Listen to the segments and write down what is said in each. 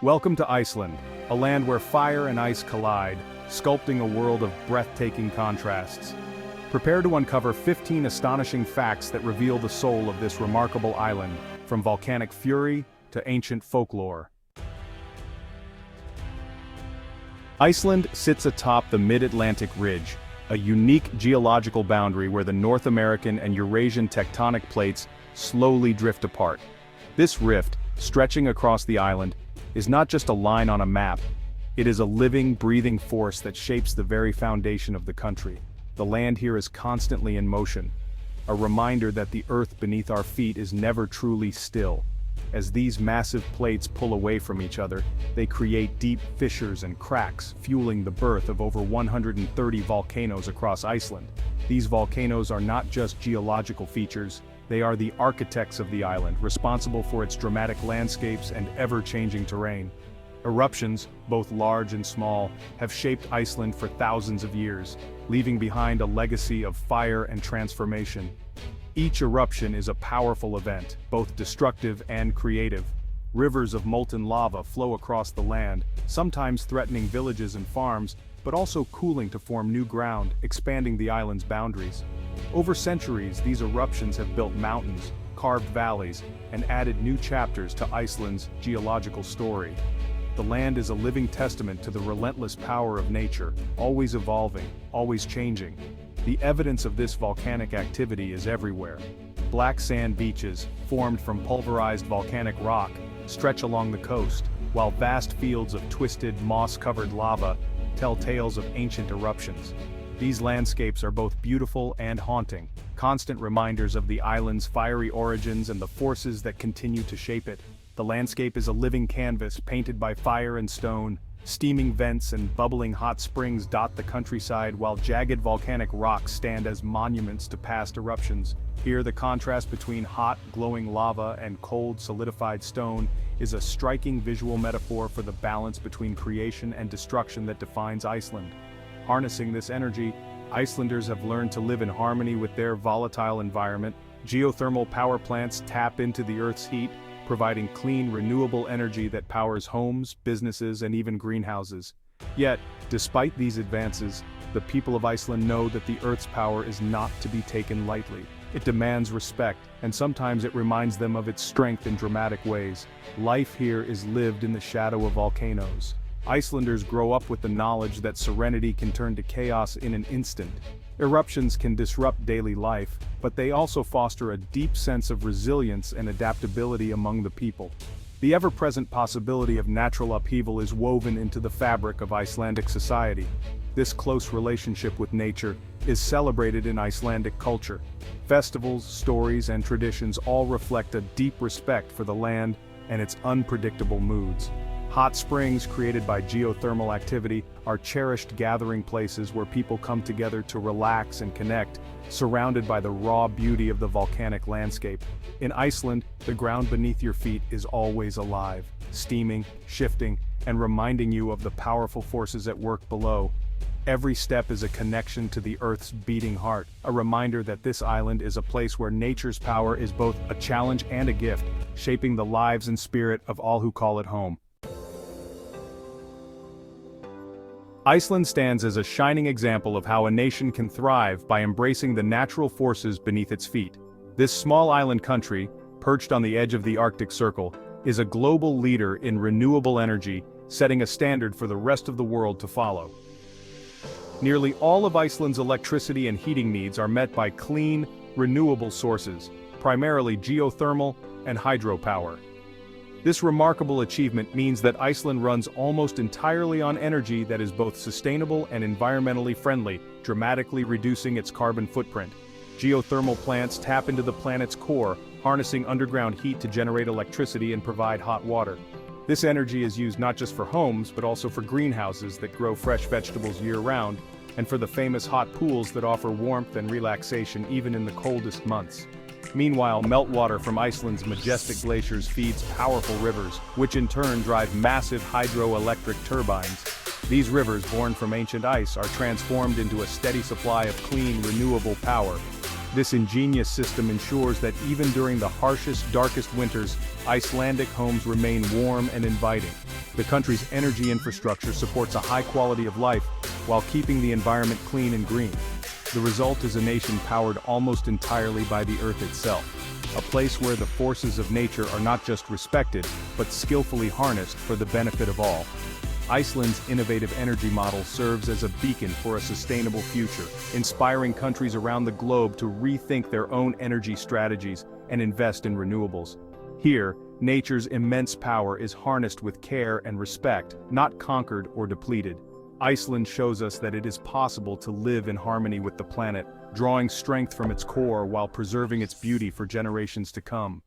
Welcome to Iceland, a land where fire and ice collide, sculpting a world of breathtaking contrasts. Prepare to uncover 15 astonishing facts that reveal the soul of this remarkable island, from volcanic fury to ancient folklore. Iceland sits atop the mid-Atlantic ridge, a unique geological boundary where the North American and Eurasian tectonic plates slowly drift apart. This rift, stretching across the island, is not just a line on a map. It is a living, breathing force that shapes the very foundation of the country. The land here is constantly in motion, a reminder that the earth beneath our feet is never truly still. As these massive plates pull away from each other, they create deep fissures and cracks, fueling the birth of over 130 volcanoes across Iceland. These volcanoes are not just geological features, they are the architects of the island, responsible for its dramatic landscapes and ever-changing terrain. Eruptions, both large and small, have shaped Iceland for thousands of years, leaving behind a legacy of fire and transformation. Each eruption is a powerful event, both destructive and creative. Rivers of molten lava flow across the land, sometimes threatening villages and farms, but also cooling to form new ground, expanding the island's boundaries. Over centuries, these eruptions have built mountains, carved valleys, and added new chapters to Iceland's geological story. The land is a living testament to the relentless power of nature, always evolving, always changing. The evidence of this volcanic activity is everywhere. Black sand beaches, formed from pulverized volcanic rock, stretch along the coast, while vast fields of twisted, moss-covered lava tell tales of ancient eruptions. These landscapes are both beautiful and haunting, constant reminders of the island's fiery origins and the forces that continue to shape it. The landscape is a living canvas painted by fire and stone. Steaming vents and bubbling hot springs dot the countryside, while jagged volcanic rocks stand as monuments to past eruptions. Here, the contrast between hot, glowing lava and cold, solidified stone is a striking visual metaphor for the balance between creation and destruction that defines Iceland. Harnessing this energy, Icelanders have learned to live in harmony with their volatile environment. Geothermal power plants tap into the Earth's heat, providing clean, renewable energy that powers homes, businesses, and even greenhouses. Yet, despite these advances, the people of Iceland know that the Earth's power is not to be taken lightly. It demands respect, and sometimes it reminds them of its strength in dramatic ways. Life here is lived in the shadow of volcanoes. Icelanders grow up with the knowledge that serenity can turn to chaos in an instant. Eruptions can disrupt daily life, but they also foster a deep sense of resilience and adaptability among the people. The ever-present possibility of natural upheaval is woven into the fabric of Icelandic society. This close relationship with nature is celebrated in Icelandic culture. Festivals, stories, and traditions all reflect a deep respect for the land and its unpredictable moods. Hot springs created by geothermal activity are cherished gathering places where people come together to relax and connect, surrounded by the raw beauty of the volcanic landscape. In Iceland, the ground beneath your feet is always alive, steaming, shifting, and reminding you of the powerful forces at work below. Every step is a connection to the Earth's beating heart, a reminder that this island is a place where nature's power is both a challenge and a gift, shaping the lives and spirit of all who call it home. Iceland stands as a shining example of how a nation can thrive by embracing the natural forces beneath its feet. This small island country, perched on the edge of the Arctic Circle, is a global leader in renewable energy, setting a standard for the rest of the world to follow. Nearly all of Iceland's electricity and heating needs are met by clean, renewable sources, primarily geothermal and hydropower. This remarkable achievement means that Iceland runs almost entirely on energy that is both sustainable and environmentally friendly, dramatically reducing its carbon footprint. Geothermal plants tap into the planet's core, harnessing underground heat to generate electricity and provide hot water. This energy is used not just for homes, but also for greenhouses that grow fresh vegetables year-round, and for the famous hot pools that offer warmth and relaxation even in the coldest months. Meanwhile, meltwater from Iceland's majestic glaciers feeds powerful rivers, which in turn drive massive hydroelectric turbines. These rivers, born from ancient ice, are transformed into a steady supply of clean, renewable power. This ingenious system ensures that even during the harshest, darkest winters, Icelandic homes remain warm and inviting. The country's energy infrastructure supports a high quality of life while keeping the environment clean and green. The result is a nation powered almost entirely by the earth itself, a place where the forces of nature are not just respected, but skillfully harnessed for the benefit of all. Iceland's innovative energy model serves as a beacon for a sustainable future, inspiring countries around the globe to rethink their own energy strategies and invest in renewables. Here, nature's immense power is harnessed with care and respect, not conquered or depleted. Iceland shows us that it is possible to live in harmony with the planet, drawing strength from its core while preserving its beauty for generations to come.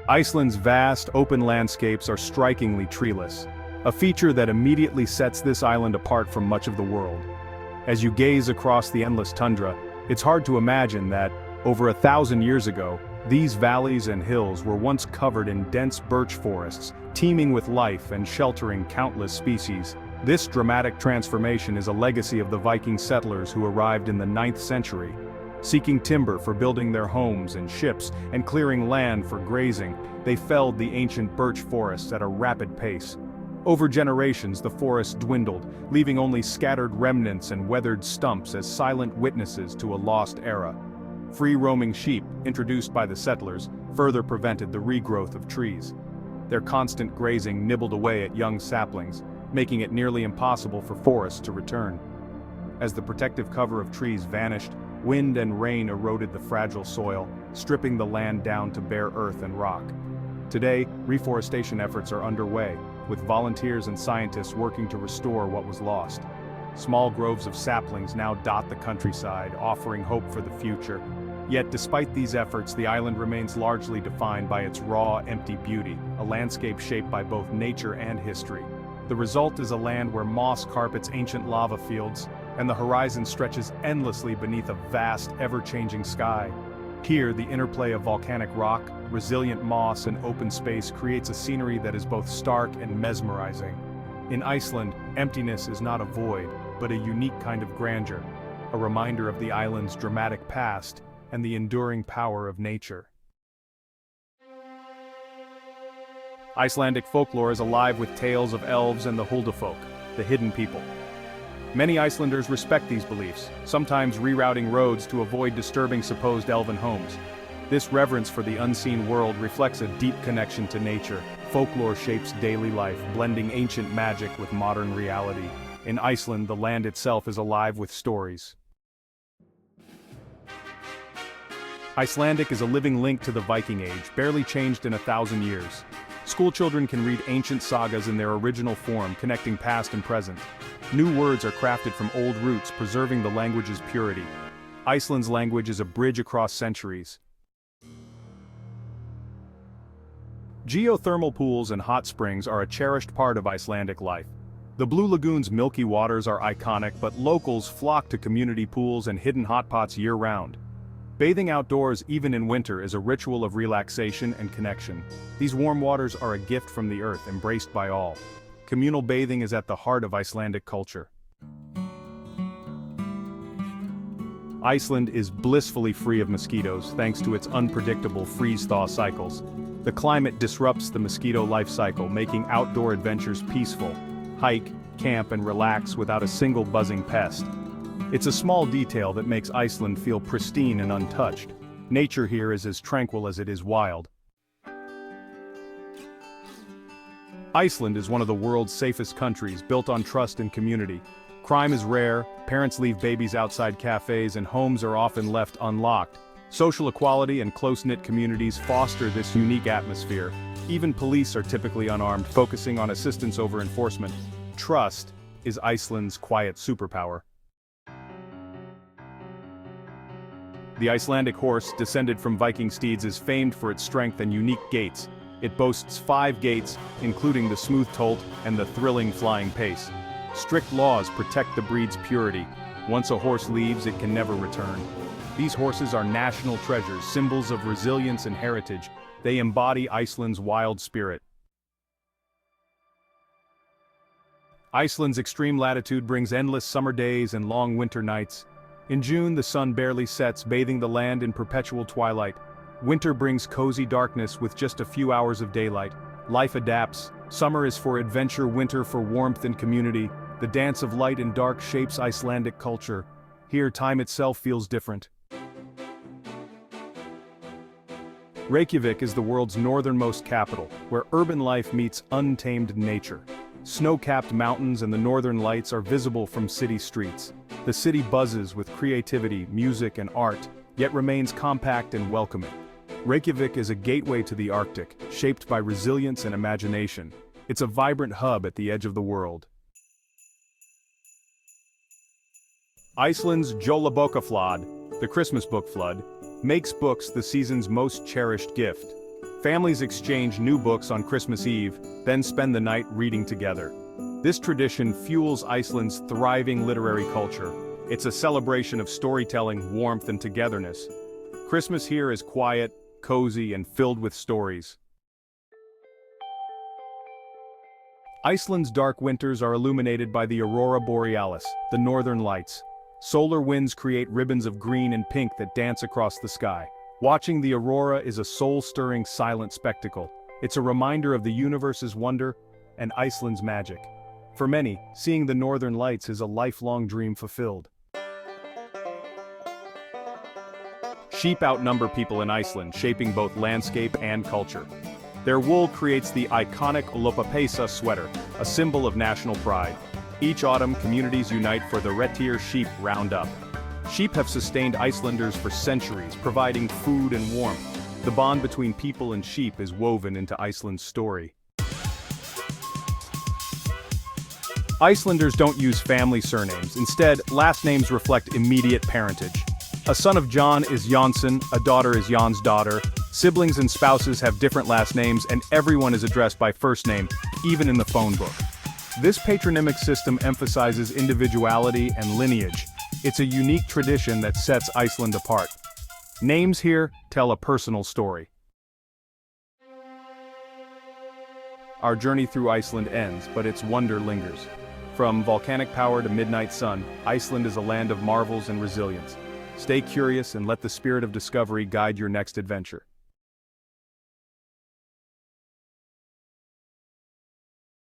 Iceland's vast, open landscapes are strikingly treeless, a feature that immediately sets this island apart from much of the world. As you gaze across the endless tundra, it's hard to imagine that, over 1,000 years ago, these valleys and hills were once covered in dense birch forests, teeming with life and sheltering countless species. This dramatic transformation is a legacy of the Viking settlers who arrived in the 9th century. Seeking timber for building their homes and ships, and clearing land for grazing, they felled the ancient birch forests at a rapid pace. Over generations, the forests dwindled, leaving only scattered remnants and weathered stumps as silent witnesses to a lost era. Free-roaming sheep, introduced by the settlers, further prevented the regrowth of trees. Their constant grazing nibbled away at young saplings, making it nearly impossible for forests to return. As the protective cover of trees vanished, wind and rain eroded the fragile soil, stripping the land down to bare earth and rock. Today, reforestation efforts are underway, with volunteers and scientists working to restore what was lost. Small groves of saplings now dot the countryside, offering hope for the future. Yet despite these efforts, the island remains largely defined by its raw, empty beauty, a landscape shaped by both nature and history. The result is a land where moss carpets ancient lava fields, and the horizon stretches endlessly beneath a vast, ever-changing sky. Here, the interplay of volcanic rock, resilient moss, and open space creates a scenery that is both stark and mesmerizing. In Iceland, emptiness is not a void, but a unique kind of grandeur, a reminder of the island's dramatic past and the enduring power of nature. Icelandic folklore is alive with tales of elves and the Huldufolk, the hidden people. Many Icelanders respect these beliefs, sometimes rerouting roads to avoid disturbing supposed elven homes. This reverence for the unseen world reflects a deep connection to nature. Folklore shapes daily life, blending ancient magic with modern reality. In Iceland, the land itself is alive with stories. Icelandic is a living link to the Viking Age, barely changed in 1,000 years. Schoolchildren can read ancient sagas in their original form, connecting past and present. New words are crafted from old roots, preserving the language's purity. Iceland's language is a bridge across centuries. Geothermal pools and hot springs are a cherished part of Icelandic life. The Blue Lagoon's milky waters are iconic, but locals flock to community pools and hidden hot pots year-round. Bathing outdoors even in winter is a ritual of relaxation and connection. These warm waters are a gift from the earth, embraced by all. Communal bathing is at the heart of Icelandic culture. Iceland is blissfully free of mosquitoes thanks to its unpredictable freeze-thaw cycles. The climate disrupts the mosquito life cycle, making outdoor adventures peaceful. Hike, camp, and relax without a single buzzing pest. It's a small detail that makes Iceland feel pristine and untouched. Nature here is as tranquil as it is wild. Iceland is one of the world's safest countries, built on trust and community. Crime is rare, parents leave babies outside cafes, and homes are often left unlocked. Social equality and close-knit communities foster this unique atmosphere. Even police are typically unarmed, focusing on assistance over enforcement. Trust is Iceland's quiet superpower. The Icelandic horse, descended from Viking steeds, is famed for its strength and unique gaits. It boasts 5 gaits, including the smooth tolt and the thrilling flying pace. Strict laws protect the breed's purity. Once a horse leaves, it can never return. These horses are national treasures, symbols of resilience and heritage. They embody Iceland's wild spirit. Iceland's extreme latitude brings endless summer days and long winter nights. In June, the sun barely sets, bathing the land in perpetual twilight. Winter brings cozy darkness with just a few hours of daylight. Life adapts. Summer is for adventure, winter for warmth and community. The dance of light and dark shapes Icelandic culture. Here, time itself feels different. Reykjavik is the world's northernmost capital, where urban life meets untamed nature. Snow-capped mountains and the northern lights are visible from city streets. The city buzzes with creativity, music, and art, yet remains compact and welcoming. Reykjavik is a gateway to the Arctic, shaped by resilience and imagination. It's a vibrant hub at the edge of the world. Iceland's Jólabókaflóð, the Christmas book flood, makes books the season's most cherished gift. Families exchange new books on Christmas Eve, then spend the night reading together. This tradition fuels Iceland's thriving literary culture. It's a celebration of storytelling, warmth, and togetherness. Christmas here is quiet, cozy, and filled with stories. Iceland's dark winters are illuminated by the aurora borealis, the northern lights. Solar winds create ribbons of green and pink that dance across the sky. Watching the aurora is a soul-stirring, silent spectacle. It's a reminder of the universe's wonder and Iceland's magic. For many, seeing the northern lights is a lifelong dream fulfilled. Sheep outnumber people in Iceland, shaping both landscape and culture. Their wool creates the iconic Lopapeysa sweater, a symbol of national pride. Each autumn, communities unite for the Retier sheep roundup. Sheep have sustained Icelanders for centuries, providing food and warmth. The bond between people and sheep is woven into Iceland's story. Icelanders don't use family surnames. Instead, last names reflect immediate parentage. A son of John is Jonsson, a daughter is Jan's daughter. Siblings and spouses have different last names, and everyone is addressed by first name, even in the phone book. This patronymic system emphasizes individuality and lineage. It's a unique tradition that sets Iceland apart. Names here tell a personal story. Our journey through Iceland ends, but its wonder lingers. From volcanic power to midnight sun, Iceland is a land of marvels and resilience. Stay curious and let the spirit of discovery guide your next adventure.